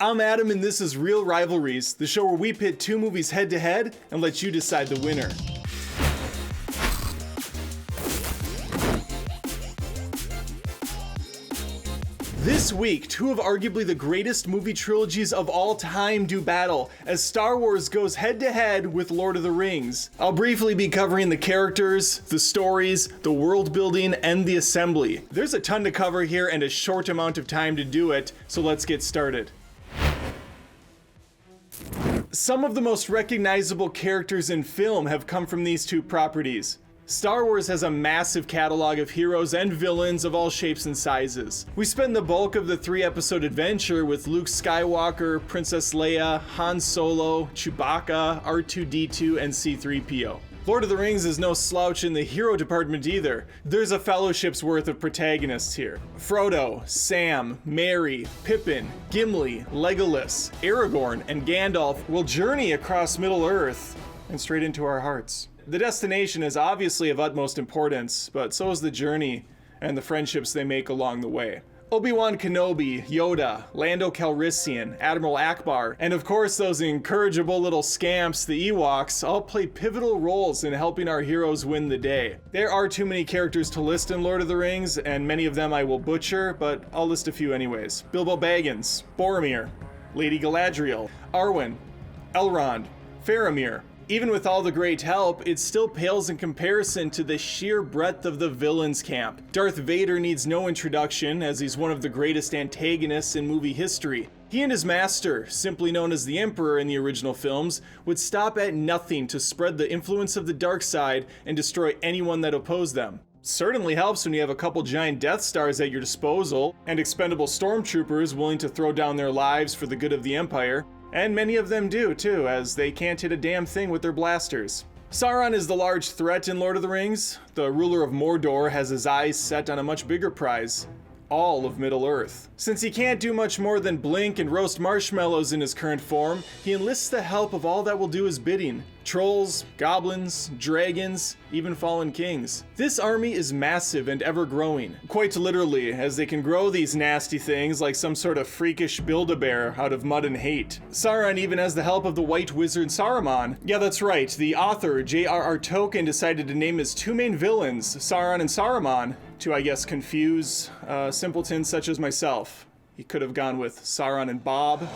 I'm Adam and this is Reel Rivalries, the show where we pit two movies head to head and let you decide the winner. This week, two of arguably the greatest movie trilogies of all time do battle, as Star Wars goes head-to-head with Lord of the Rings. I'll briefly be covering the characters, the stories, the world building, and the assembly. There's a ton to cover here and a short amount of time to do it, so let's get started. Some of the most recognizable characters in film have come from these two properties. Star Wars has a massive catalog of heroes and villains of all shapes and sizes. We spend the bulk of the 3-episode adventure with Luke Skywalker, Princess Leia, Han Solo, Chewbacca, R2-D2, and C-3PO. Lord of the Rings is no slouch in the hero department either. There's a fellowship's worth of protagonists here. Frodo, Sam, Merry, Pippin, Gimli, Legolas, Aragorn, and Gandalf will journey across Middle-earth and straight into our hearts. The destination is obviously of utmost importance, but so is the journey and the friendships they make along the way. Obi-Wan Kenobi, Yoda, Lando Calrissian, Admiral Akbar, and of course those incorrigible little scamps, the Ewoks, all play pivotal roles in helping our heroes win the day. There are too many characters to list in Lord of the Rings, and many of them I will butcher, but I'll list a few anyways. Bilbo Baggins, Boromir, Lady Galadriel, Arwen, Elrond, Faramir. Even with all the great help, it still pales in comparison to the sheer breadth of the villains camp. Darth Vader needs no introduction, as he's one of the greatest antagonists in movie history. He and his master, simply known as the Emperor in the original films, would stop at nothing to spread the influence of the dark side and destroy anyone that opposed them. Certainly helps when you have a couple giant Death Stars at your disposal, and expendable stormtroopers willing to throw down their lives for the good of the Empire. And many of them do, too, as they can't hit a damn thing with their blasters. Sauron is the large threat in Lord of the Rings. The ruler of Mordor has his eyes set on a much bigger prize, all of Middle-earth. Since he can't do much more than blink and roast marshmallows in his current form, he enlists the help of all that will do his bidding. Trolls, goblins, dragons, even fallen kings. This army is massive and ever-growing, quite literally, as they can grow these nasty things like some sort of freakish Build-A-Bear out of mud and hate. Sauron even has the help of the White Wizard Saruman. Yeah, that's right, the author J.R.R. Tolkien decided to name his two main villains, Sauron and Saruman, to, I guess, confuse simpletons such as myself. He could have gone with Sauron and Bob,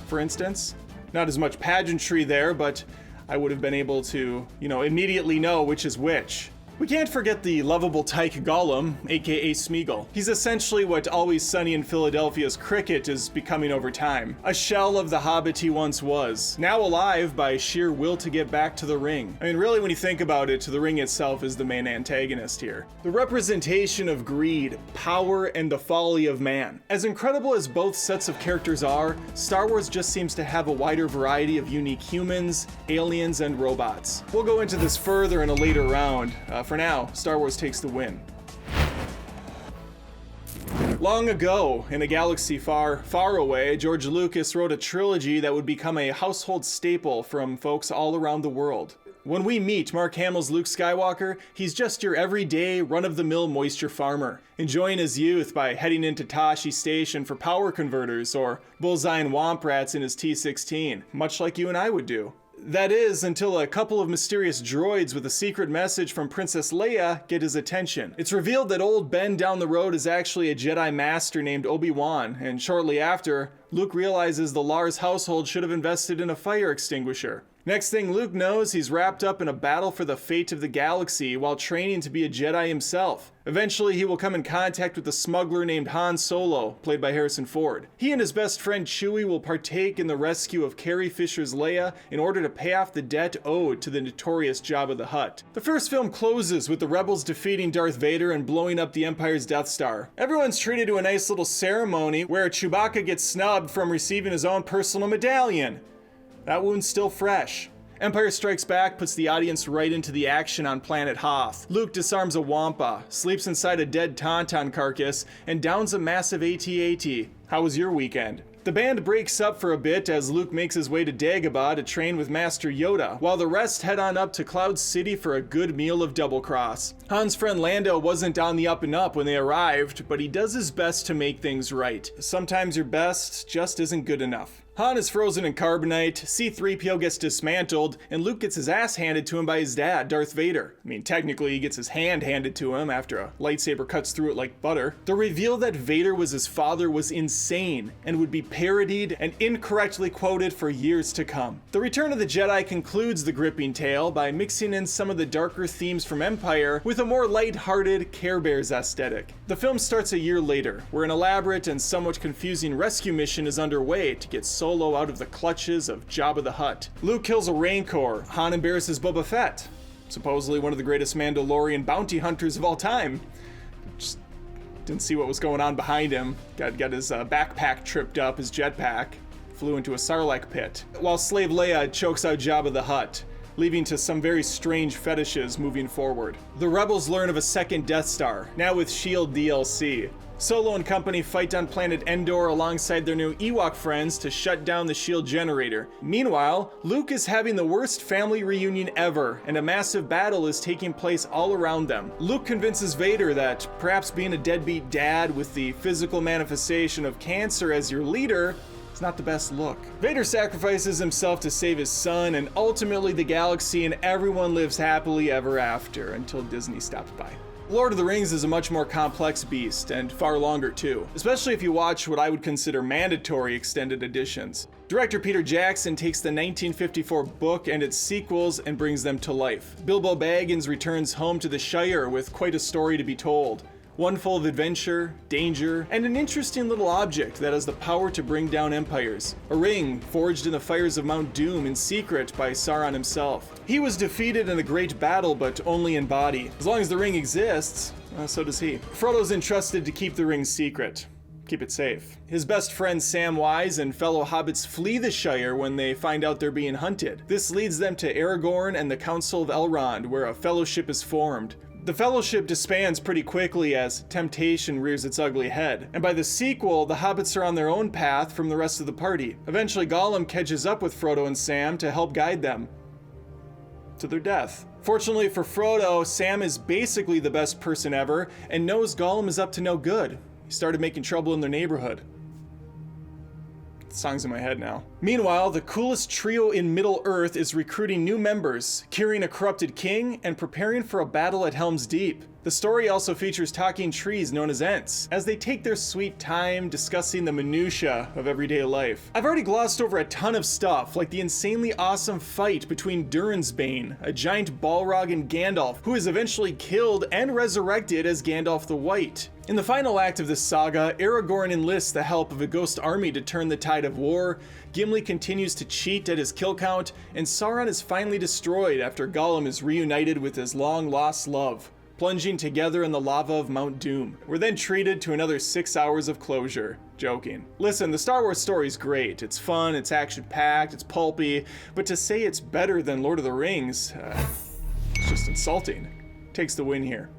for instance. Not as much pageantry there, but I would have been able to, immediately know which is which. We can't forget the lovable tyke Gollum, aka Smeagol. He's essentially what Always Sunny in Philadelphia's Cricket is becoming over time. A shell of the Hobbit he once was, now alive by sheer will to get back to the ring. I mean, really, when you think about it, the ring itself is the main antagonist here. The representation of greed, power, and the folly of man. As incredible as both sets of characters are, Star Wars just seems to have a wider variety of unique humans, aliens, and robots. We'll go into this further in a later round. For now, Star Wars takes the win. Long ago, in a galaxy far, far away, George Lucas wrote a trilogy that would become a household staple from folks all around the world. When we meet Mark Hamill's Luke Skywalker, he's just your everyday, run-of-the-mill moisture farmer, enjoying his youth by heading into Tashi Station for power converters or bullseyeing womp rats in his T-16, much like you and I would do. That is, until a couple of mysterious droids with a secret message from Princess Leia get his attention. It's revealed that old Ben down the road is actually a Jedi Master named Obi-Wan, and shortly after, Luke realizes the Lars household should have invested in a fire extinguisher. Next thing Luke knows, he's wrapped up in a battle for the fate of the galaxy while training to be a Jedi himself. Eventually, he will come in contact with a smuggler named Han Solo, played by Harrison Ford. He and his best friend Chewie will partake in the rescue of Carrie Fisher's Leia in order to pay off the debt owed to the notorious Jabba the Hutt. The first film closes with the rebels defeating Darth Vader and blowing up the Empire's Death Star. Everyone's treated to a nice little ceremony where Chewbacca gets snubbed from receiving his own personal medallion. That wound's still fresh. Empire Strikes Back puts the audience right into the action on planet Hoth. Luke disarms a Wampa, sleeps inside a dead Tauntaun carcass, and downs a massive AT-AT. How was your weekend? The band breaks up for a bit as Luke makes his way to Dagobah to train with Master Yoda, while the rest head on up to Cloud City for a good meal of Double Cross. Han's friend Lando wasn't on the up and up when they arrived, but he does his best to make things right. Sometimes your best just isn't good enough. Han is frozen in carbonite, C-3PO gets dismantled, and Luke gets his ass handed to him by his dad, Darth Vader. I mean, technically he gets his hand handed to him after a lightsaber cuts through it like butter. The reveal that Vader was his father was insane, and would be parodied and incorrectly quoted for years to come. The Return of the Jedi concludes the gripping tale by mixing in some of the darker themes from Empire with a more light-hearted Care Bears aesthetic. The film starts a year later, where an elaborate and somewhat confusing rescue mission is underway to get Solo out of the clutches of Jabba the Hutt. Luke kills a Rancor. Han embarrasses Boba Fett, supposedly one of the greatest Mandalorian bounty hunters of all time. Just didn't see what was going on behind him. Got his backpack tripped up, his jetpack. Flew into a Sarlacc pit. While Slave Leia chokes out Jabba the Hutt, leading to some very strange fetishes moving forward. The Rebels learn of a second Death Star, now with S.H.I.E.L.D. DLC. Solo and company fight on planet Endor alongside their new Ewok friends to shut down the S.H.I.E.L.D. generator. Meanwhile, Luke is having the worst family reunion ever, and a massive battle is taking place all around them. Luke convinces Vader that perhaps being a deadbeat dad with the physical manifestation of cancer as your leader is not the best look. Vader sacrifices himself to save his son and ultimately the galaxy, and everyone lives happily ever after until Disney stopped by. Lord of the Rings is a much more complex beast, and far longer too, especially if you watch what I would consider mandatory extended editions. Director Peter Jackson takes the 1954 book and its sequels and brings them to life. Bilbo Baggins returns home to the Shire with quite a story to be told. One full of adventure, danger, and an interesting little object that has the power to bring down empires. A ring forged in the fires of Mount Doom in secret by Sauron himself. He was defeated in a great battle, but only in body. As long as the ring exists, so does he. Frodo's entrusted to keep the ring secret. Keep it safe. His best friend Samwise and fellow hobbits flee the Shire when they find out they're being hunted. This leads them to Aragorn and the Council of Elrond, where a fellowship is formed. The Fellowship disbands pretty quickly as temptation rears its ugly head, and by the sequel, the hobbits are on their own path from the rest of the party. Eventually, Gollum catches up with Frodo and Sam to help guide them to their death. Fortunately for Frodo, Sam is basically the best person ever and knows Gollum is up to no good. He started making trouble in their neighborhood. The song's in my head now. Meanwhile, the coolest trio in Middle-earth is recruiting new members, curing a corrupted king, and preparing for a battle at Helm's Deep. The story also features talking trees known as Ents, as they take their sweet time discussing the minutiae of everyday life. I've already glossed over a ton of stuff, like the insanely awesome fight between Durensbane, a giant Balrog, and Gandalf, who is eventually killed and resurrected as Gandalf the White. In the final act of this saga, Aragorn enlists the help of a ghost army to turn the tide of war, Gimli continues to cheat at his kill count, and Sauron is finally destroyed after Gollum is reunited with his long-lost love, plunging together in the lava of Mount Doom. We're then treated to another 6 hours of closure. Joking. Listen, the Star Wars story's great. It's fun, it's action-packed, it's pulpy, but to say it's better than Lord of the Rings, it's just insulting. Takes the win here.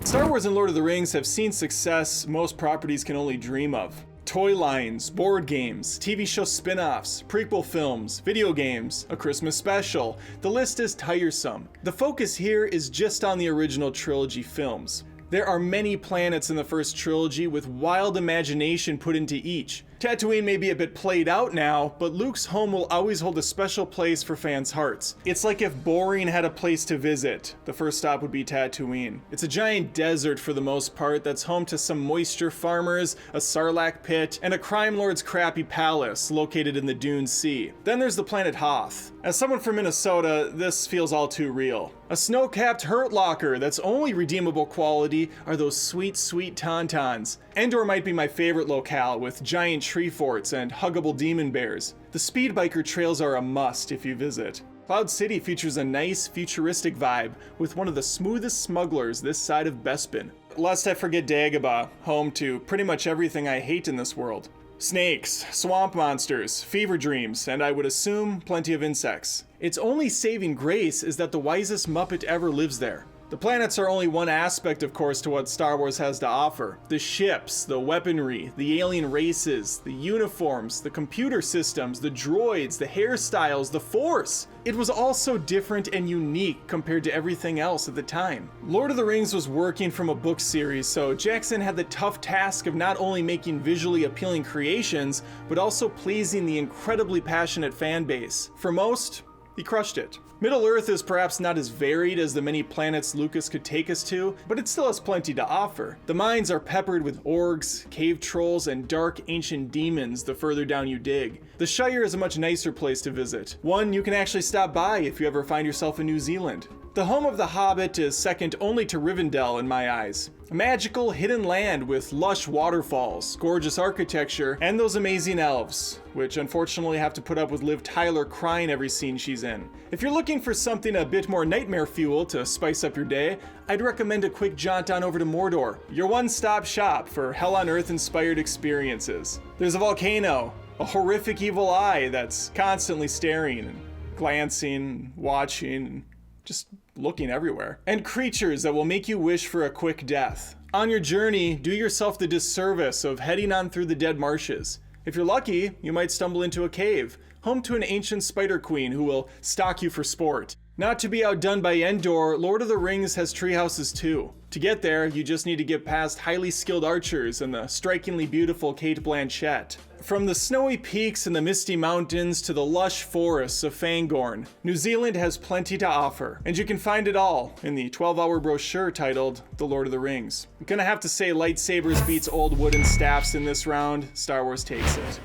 Star Wars and Lord of the Rings have seen success most properties can only dream of. Toy lines, board games, TV show spin-offs, prequel films, video games, a Christmas special. The list is tiresome. The focus here is just on the original trilogy films. There are many planets in the first trilogy with wild imagination put into each. Tatooine may be a bit played out now, but Luke's home will always hold a special place for fans' hearts. It's like if boring had a place to visit, the first stop would be Tatooine. It's a giant desert for the most part that's home to some moisture farmers, a sarlacc pit, and a crime lord's crappy palace located in the Dune Sea. Then there's the planet Hoth. As someone from Minnesota, this feels all too real. A snow-capped hurt locker that's only redeemable quality are those sweet, sweet tauntauns. Endor might be my favorite locale, with giant tree forts and huggable demon bears. The speed biker trails are a must if you visit. Cloud City features a nice, futuristic vibe, with one of the smoothest smugglers this side of Bespin. Lest I forget Dagobah, home to pretty much everything I hate in this world. Snakes, swamp monsters, fever dreams, and I would assume plenty of insects. Its only saving grace is that the wisest Muppet ever lives there. The planets are only one aspect, of course, to what Star Wars has to offer. The ships, the weaponry, the alien races, the uniforms, the computer systems, the droids, the hairstyles, the Force. It was all so different and unique compared to everything else at the time. Lord of the Rings was working from a book series, so Jackson had the tough task of not only making visually appealing creations, but also pleasing the incredibly passionate fan base. For most, he crushed it. Middle-earth is perhaps not as varied as the many planets Lucas could take us to, but it still has plenty to offer. The mines are peppered with orgs, cave trolls, and dark ancient demons the further down you dig. The Shire is a much nicer place to visit, one you can actually stop by if you ever find yourself in New Zealand. The home of the Hobbit is second only to Rivendell in my eyes. A magical hidden land with lush waterfalls, gorgeous architecture, and those amazing elves, which unfortunately have to put up with Liv Tyler crying every scene she's in. If you're looking for something a bit more nightmare fuel to spice up your day, I'd recommend a quick jaunt on over to Mordor, your one-stop shop for Hell on Earth inspired experiences. There's a volcano, a horrific evil eye that's constantly staring and glancing, watching, and just looking everywhere. And creatures that will make you wish for a quick death. On your journey, do yourself the disservice of heading on through the dead marshes. If you're lucky, you might stumble into a cave, home to an ancient spider queen who will stalk you for sport. Not to be outdone by Endor, Lord of the Rings has treehouses too. To get there, you just need to get past highly skilled archers and the strikingly beautiful Cate Blanchett. From the snowy peaks and the misty mountains to the lush forests of Fangorn, New Zealand has plenty to offer, and you can find it all in the 12-hour brochure titled The Lord of the Rings. I'm gonna have to say lightsabers beats old wooden staffs in this round. Star Wars takes it.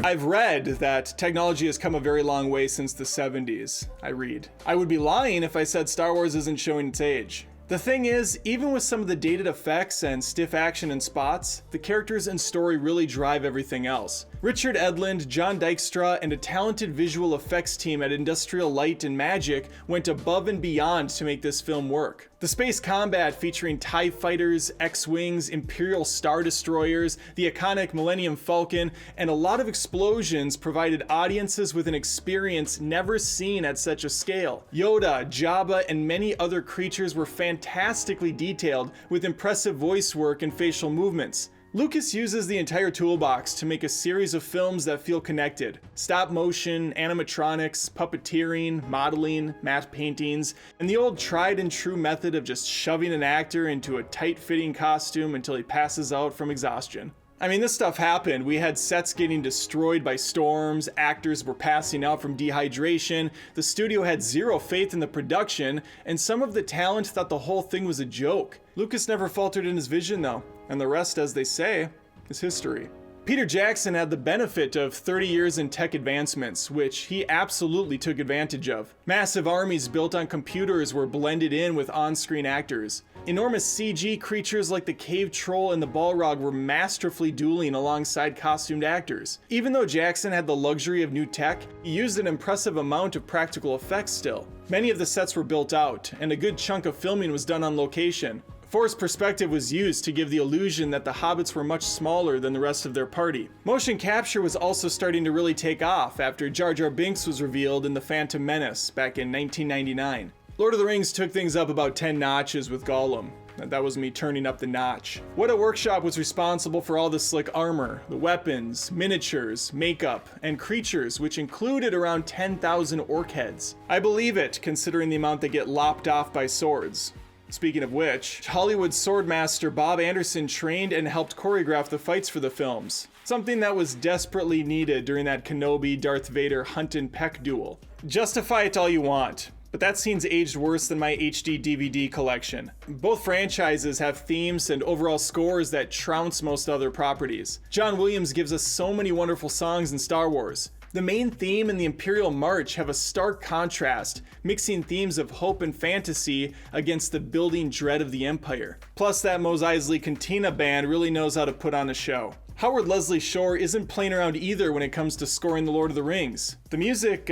I've read that technology has come a very long way since the 70s. I would be lying if I said Star Wars isn't showing its age. The thing is, even with some of the dated effects and stiff action and spots, the characters and story really drive everything else. Richard Edlund, John Dykstra, and a talented visual effects team at Industrial Light and Magic went above and beyond to make this film work. The space combat featuring TIE fighters, X-Wings, Imperial Star Destroyers, the iconic Millennium Falcon, and a lot of explosions provided audiences with an experience never seen at such a scale. Yoda, Jabba, and many other creatures were fantastically detailed with impressive voice work and facial movements. Lucas uses the entire toolbox to make a series of films that feel connected. Stop motion, animatronics, puppeteering, modeling, matte paintings, and the old tried and true method of just shoving an actor into a tight-fitting costume until he passes out from exhaustion. I mean, this stuff happened. We had sets getting destroyed by storms, actors were passing out from dehydration, the studio had zero faith in the production, and some of the talent thought the whole thing was a joke. Lucas never faltered in his vision though, and the rest, as they say, is history. Peter Jackson had the benefit of 30 years in tech advancements, which he absolutely took advantage of. Massive armies built on computers were blended in with on-screen actors. Enormous CG creatures like the cave troll and the Balrog were masterfully dueling alongside costumed actors. Even though Jackson had the luxury of new tech, he used an impressive amount of practical effects still. Many of the sets were built out, and a good chunk of filming was done on location. Forced perspective was used to give the illusion that the hobbits were much smaller than the rest of their party. Motion capture was also starting to really take off after Jar Jar Binks was revealed in The Phantom Menace back in 1999. Lord of the Rings took things up about 10 notches with Gollum. That was me turning up the notch. Weta Workshop was responsible for all the slick armor, the weapons, miniatures, makeup, and creatures, which included around 10,000 orc heads. I believe it, considering the amount that get lopped off by swords. Speaking of which, Hollywood swordmaster Bob Anderson trained and helped choreograph the fights for the films. Something that was desperately needed during that Kenobi-Darth Vader hunt and peck duel. Justify it all you want, but that scene's aged worse than my HD DVD collection. Both franchises have themes and overall scores that trounce most other properties. John Williams gives us so many wonderful songs in Star Wars. The main theme and the Imperial March have a stark contrast, mixing themes of hope and fantasy against the building dread of the Empire. Plus, that Mos Eisley Cantina band really knows how to put on a show. Howard Leslie Shore isn't playing around either when it comes to scoring The Lord of the Rings. The music,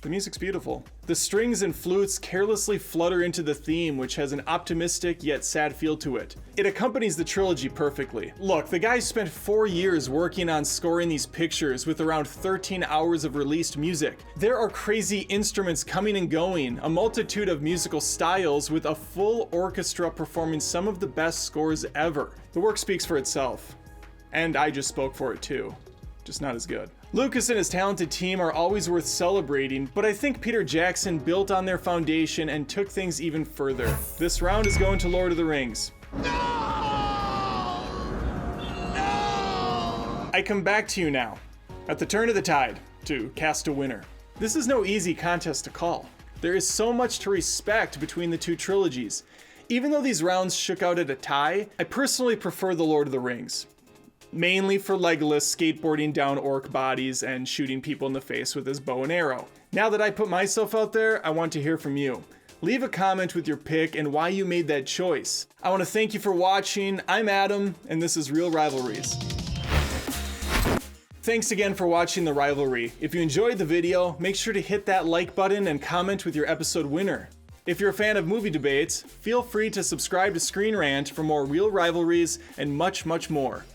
The music's beautiful. The strings and flutes carelessly flutter into the theme, which has an optimistic yet sad feel to it. It accompanies the trilogy perfectly. Look, the guy spent 4 years working on scoring these pictures with around 13 hours of released music. There are crazy instruments coming and going, a multitude of musical styles with a full orchestra performing some of the best scores ever. The work speaks for itself. And I just spoke for it too. Just not as good. Lucas and his talented team are always worth celebrating, but I think Peter Jackson built on their foundation and took things even further. This round is going to Lord of the Rings. No! No! I come back to you now, at the turn of the tide, to cast a winner. This is no easy contest to call. There is so much to respect between the two trilogies. Even though these rounds shook out at a tie, I personally prefer the Lord of the Rings. Mainly for Legolas skateboarding down orc bodies and shooting people in the face with his bow and arrow. Now that I put myself out there, I want to hear from you. Leave a comment with your pick and why you made that choice. I want to thank you for watching. I'm Adam, and this is Reel Rivalries. Thanks again for watching The Rivalry. If you enjoyed the video, make sure to hit that like button and comment with your episode winner. If you're a fan of movie debates, feel free to subscribe to ScreenRant for more Reel Rivalries and much, much more.